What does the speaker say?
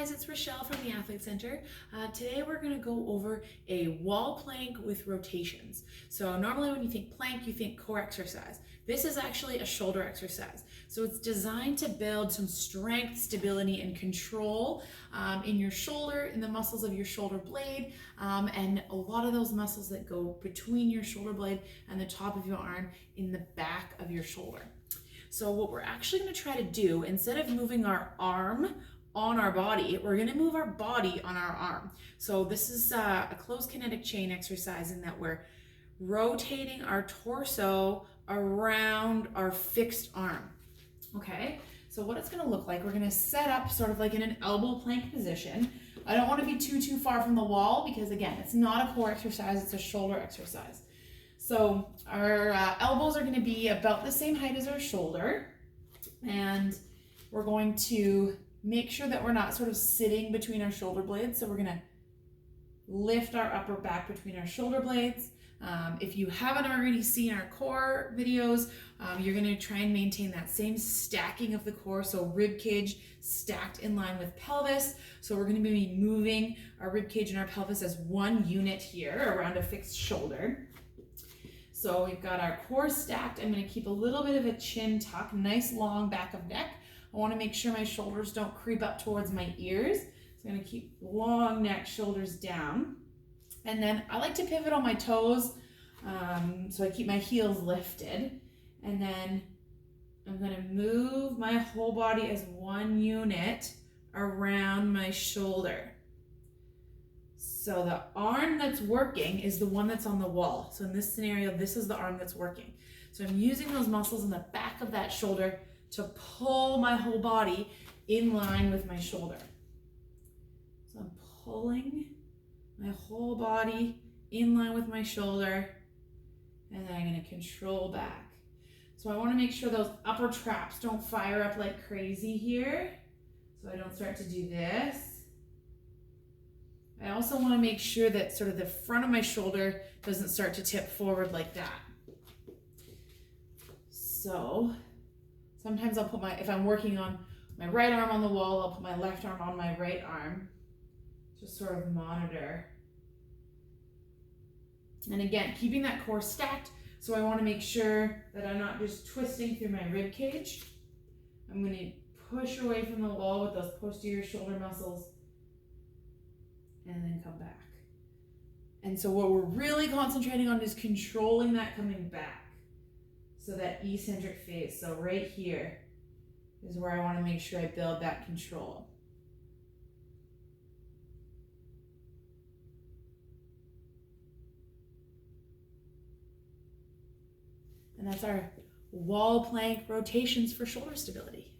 guys, it's Rochelle from the Athlete Center. Today we're going to go over a wall plank with rotations. So normally when you think plank, you think core exercise. This is actually a shoulder exercise. So it's designed to build some strength, stability, and control in your shoulder, in the muscles of your shoulder blade, and a lot of those muscles that go between your shoulder blade and the top of your arm in the back of your shoulder. So what we're actually going to try to do, instead of moving our arm on our body, we're going to move our body on our arm. So this is a closed kinetic chain exercise in that we're rotating our torso around our fixed arm. Okay, so what it's going to look like, we're going to set up sort of like in an elbow plank position. I don't want to be too far from the wall because again, it's not a core exercise, it's a shoulder exercise. So our elbows are going to be about the same height as our shoulder, and we're going to make sure that we're not sort of sitting between our shoulder blades. So we're going to lift our upper back between our shoulder blades. If you haven't already seen our core videos, you're going to try and maintain that same stacking of the core, so rib cage stacked in line with pelvis. So we're going to be moving our rib cage and our pelvis as one unit here around a fixed shoulder. So we've got our core stacked. I'm going to keep a little bit of a chin tuck, nice long back of neck. I want to make sure my shoulders don't creep up towards my ears. So I'm going to keep long neck, shoulders down. And then I like to pivot on my toes, so I keep my heels lifted. And then I'm going to move my whole body as one unit around my shoulder. So the arm that's working is the one that's on the wall. So in this scenario, this is the arm that's working. So I'm using those muscles in the back of that shoulder to pull my whole body in line with my shoulder. So I'm pulling my whole body in line with my shoulder, and then I'm going to control back. So I want to make sure those upper traps don't fire up like crazy here, so I don't start to do this. I also want to make sure that sort of the front of my shoulder doesn't start to tip forward like that. So sometimes I'll put if I'm working on my right arm on the wall, I'll put my left arm on my right arm. Just sort of monitor. And again, keeping that core stacked, so I want to make sure that I'm not just twisting through my rib cage. I'm going to push away from the wall with those posterior shoulder muscles and then come back. And so what we're really concentrating on is controlling that coming back. So that eccentric phase, so right here is where I want to make sure I build that control. And that's our wall plank rotations for shoulder stability.